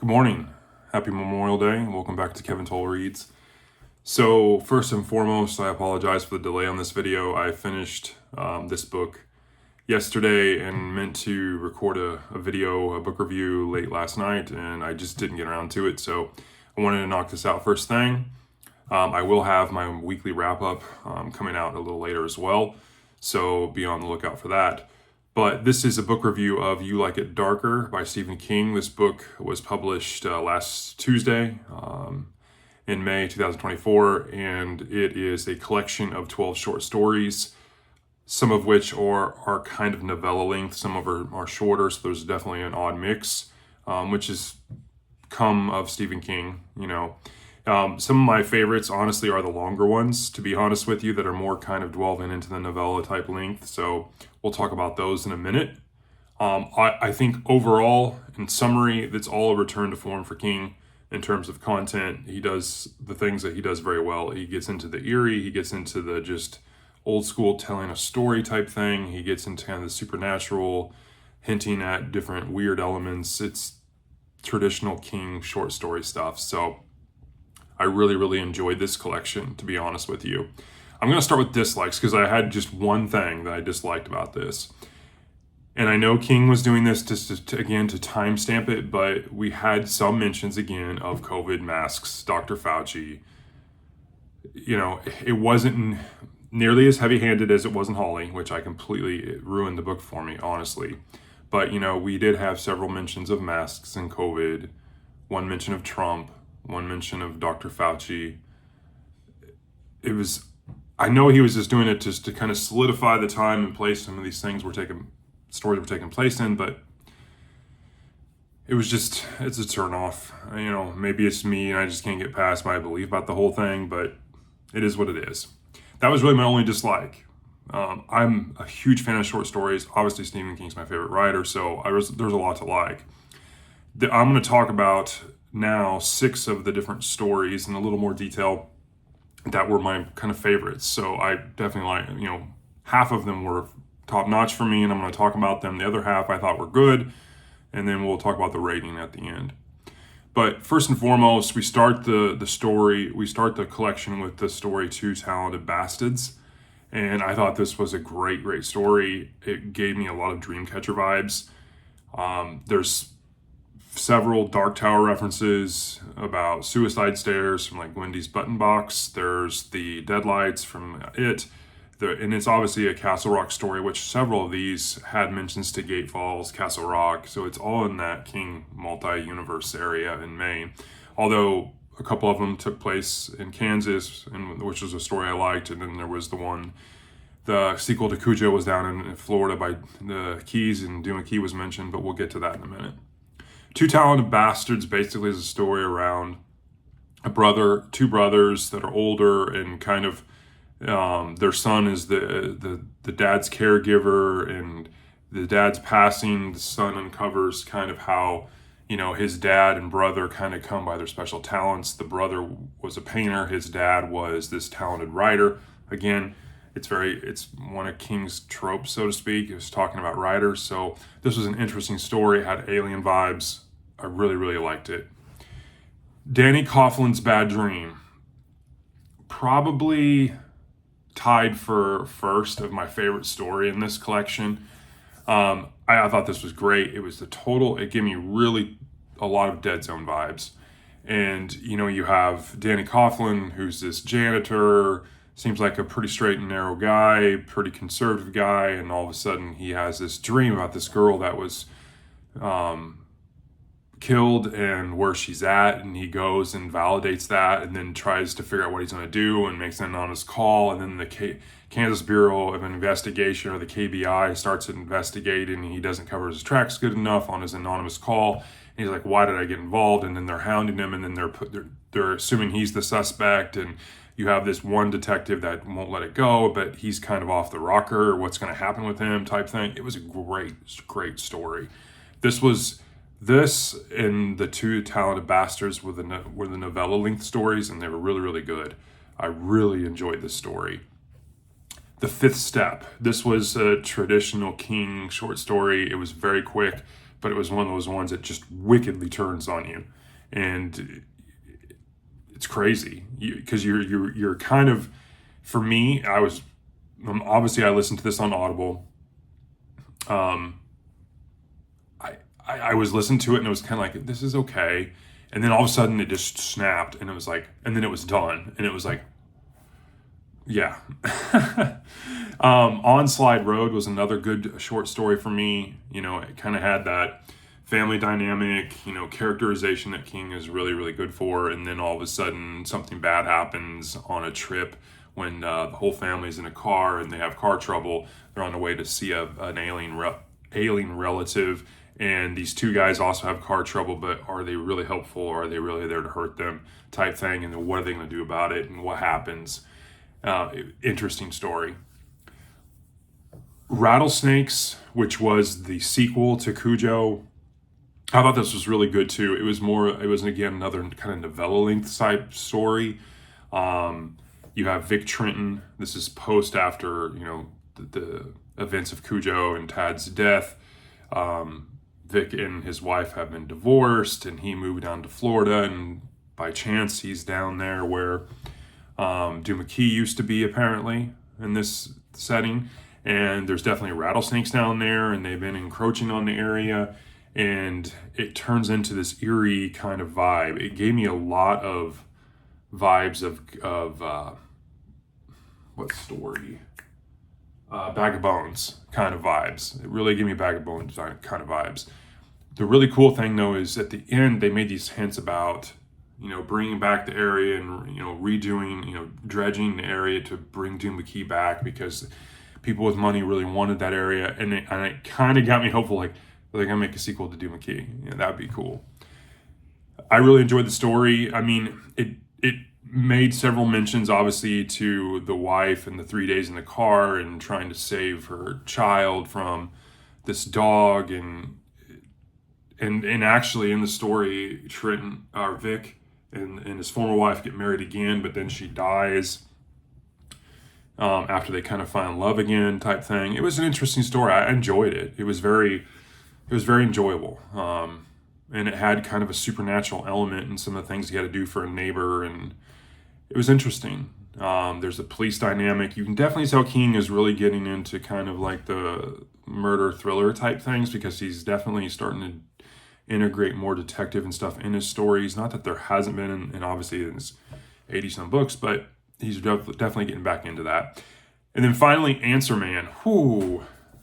Good morning. Happy Memorial Day. Welcome back to Kevin Toll Reads. So first and foremost, I apologize for the delay on this video. I finished this book yesterday and meant to record a book review late last night, and I just didn't get around to it. So I wanted to knock this out first thing. I will have my weekly wrap up coming out a little later as well. So be on the lookout for that. But this is a book review of You Like It Darker by Stephen King. This book was published last Tuesday in May 2024, and it is a collection of 12 short stories, some of which are kind of novella length, some of are shorter, so there's definitely an odd mix, which has come of Stephen King, Some of my favorites, honestly, are the longer ones, to be honest with you, that are more kind of delving into the novella type length. So we'll talk about those in a minute. I think overall, in summary, it's all a return to form for King in terms of content. He does the things that he does very well. He gets into the eerie, he gets into the just old school telling a story type thing. He gets into kind of the supernatural, hinting at different weird elements. It's traditional King short story stuff. So I really, really enjoyed this collection, to be honest with you. I'm going to start with dislikes because I had just one thing that I disliked about this. And I know King was doing this just to timestamp it, but we had some mentions again of COVID masks, Dr. Fauci. It wasn't nearly as heavy-handed as it was in Hawley, which it ruined the book for me, honestly. But, we did have several mentions of masks and COVID, one mention of Trump, one mention of Dr. Fauci. I know he was just doing it just to kind of solidify the time and place some of these stories were taking place in, but it's a turn off. Maybe it's me and I just can't get past my belief about the whole thing, but it is what it is. That was really my only dislike. I'm a huge fan of short stories. Obviously, Stephen King's my favorite writer, so there's a lot to like. I'm going to talk about now 6 of the different stories in a little more detail that were my kind of favorites. So I definitely like, half of them were top notch for me, and I'm going to talk about them. The other half I thought were good, and then we'll talk about the rating at the end. But first and foremost, we start the collection with the story Two Talented Bastards. And I thought this was a great, great story. It gave me a lot of Dreamcatcher vibes. There's several Dark Tower references about suicide stairs from like Wendy's Button Box. There's the deadlights from It. And it's obviously a Castle Rock story, which several of these had mentions to Gate Falls, Castle Rock. So it's all in that King multi-universe area in Maine. Although a couple of them took place in Kansas, which was a story I liked. And then there was the sequel to Cujo was down in Florida by the Keys, and Dune Key was mentioned, but we'll get to that in a minute. Two Talented Bastards basically is a story around two brothers that are older, and kind of their son is the dad's caregiver, and the dad's passing. The son uncovers kind of how his dad and brother kind of come by their special talents. The brother was a painter. His dad was this talented writer. Again, it's one of King's tropes, so to speak. It was talking about writers. So this was an interesting story. It had alien vibes. I really, really liked it. Danny Coughlin's Bad Dream, probably tied for first of my favorite story in this collection. I thought this was great. It gave me really a lot of Dead Zone vibes. And, you have Danny Coughlin, who's this janitor, seems like a pretty straight and narrow guy, pretty conservative guy, and all of a sudden he has this dream about this girl that was killed and where she's at, and he goes and validates that, and then tries to figure out what he's going to do and makes an anonymous call, and then the Kansas Bureau of Investigation, or the KBI, starts investigating, and he doesn't cover his tracks good enough on his anonymous call, and he's like, why did I get involved? And then they're hounding him, and then they're assuming he's the suspect, and you have this one detective that won't let it go, but he's kind of off the rocker, or what's going to happen with him type thing. It was a great, great story. This and the Two Talented Bastards were the novella length stories, and they were really, really good. I really enjoyed this story. The Fifth Step. This was a traditional King short story. It was very quick, but it was one of those ones that just wickedly turns on you, and it's crazy because you're kind of, for me, obviously I listened to this on Audible. I was listening to it and it was kind of like, this is okay. And then all of a sudden it just snapped and it was like, and then it was done. And it was like, yeah. On Slide Road was another good short story for me. It kind of had that family dynamic, characterization that King is really, really good for. And then all of a sudden something bad happens on a trip when the whole family's in a car and they have car trouble. They're on the way to see an alien relative. And these two guys also have car trouble, but are they really helpful or are they really there to hurt them type thing? And then what are they going to do about it and what happens? Interesting story. Rattlesnakes, which was the sequel to Cujo, I thought this was really good too. It was again another kind of novella length type story. You have Vic Trenton. This is post after, the events of Cujo and Tad's death. Vic and his wife have been divorced, and he moved down to Florida, and by chance he's down there where Dune McKee used to be, apparently, in this setting. And there's definitely rattlesnakes down there, and they've been encroaching on the area, and it turns into this eerie kind of vibe. It gave me a lot of vibes of what story? Bag of Bones kind of vibes. It really gave me Bag of Bones kind of vibes. The really cool thing, though, is at the end they made these hints about, bringing back the area and, redoing, dredging the area to bring Dune McKee back because people with money really wanted that area. And it kind of got me hopeful, like, they're going to make a sequel to Dune McKee. That would be cool. I really enjoyed the story. I mean, it made several mentions, obviously, to the wife and the 3 days in the car and trying to save her child from this dog. And actually in the story, Trenton, or Vic, and his former wife get married again, but then she dies after they kind of find love again type thing. It was an interesting story. I enjoyed it. It was very enjoyable. And it had kind of a supernatural element in some of the things he had to do for a neighbor, and it was interesting. There's a police dynamic. You can definitely tell King is really getting into kind of like the murder thriller type things because he's definitely starting to integrate more detective and stuff in his stories. Not that there hasn't been, and obviously in his 80-some books, but he's definitely getting back into that. And then finally, Answer Man.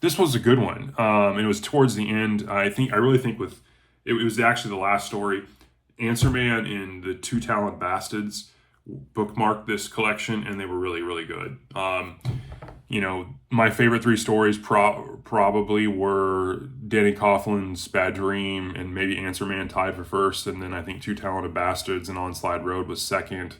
This was a good one. And it was towards the end. I really think it was actually the last story. Answer Man and the Two Talent Bastards bookmarked this collection, and they were really, really good. My favorite three stories probably were Danny Coughlin's Bad Dream and maybe Answer Man tied for first, and then I think Two Talented Bastards and On Slide Road was second,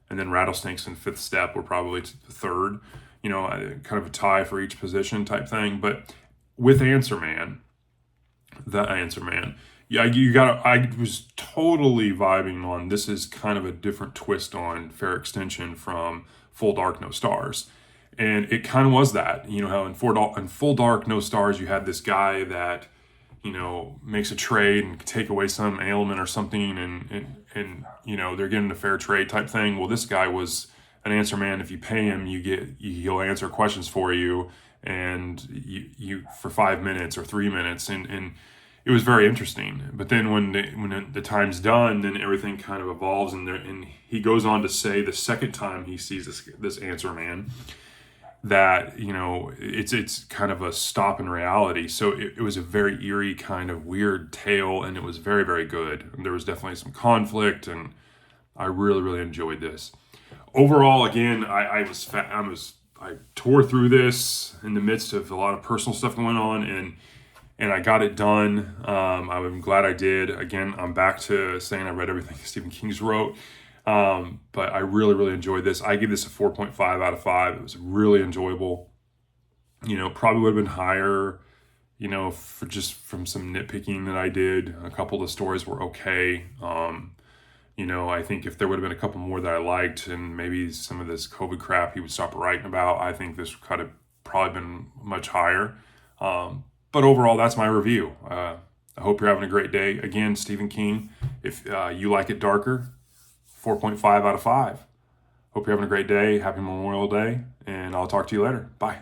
and then Rattlesnakes and Fifth Step were probably the third. Kind of a tie for each position type thing. But with The Answer Man, yeah, I was totally vibing on, this is kind of a different twist on Fair Extension from Full Dark, No Stars. And it kind of was that, how in Full Dark, No Stars, you had this guy that, makes a trade and take away some ailment or something, and they're getting a fair trade type thing. Well, this guy was an answer man. If you pay him, he'll answer questions for you, and you for 5 minutes or 3 minutes, and it was very interesting. But then when the time's done, then everything kind of evolves, and he goes on to say the second time he sees this answer man that it's kind of a stop in reality. So it was a very eerie kind of weird tale, and it was very, very good. And there was definitely some conflict, and I really, really enjoyed this. Overall, again, I tore through this in the midst of a lot of personal stuff going on, and I got it done. I'm glad I did. Again, I'm back to saying I read everything Stephen King's wrote. But I really, really enjoyed this. I give this a 4.5 out of 5. It was really enjoyable. Probably would have been higher, for just from some nitpicking that I did. A couple of the stories were okay. I think if there would have been a couple more that I liked, and maybe some of this COVID crap he would stop writing about, I think this could have probably been much higher. But overall, that's my review. I hope you're having a great day. Again, Stephen King, if you like it darker, 4.5 out of 5. Hope you're having a great day. Happy Memorial Day, and I'll talk to you later. Bye.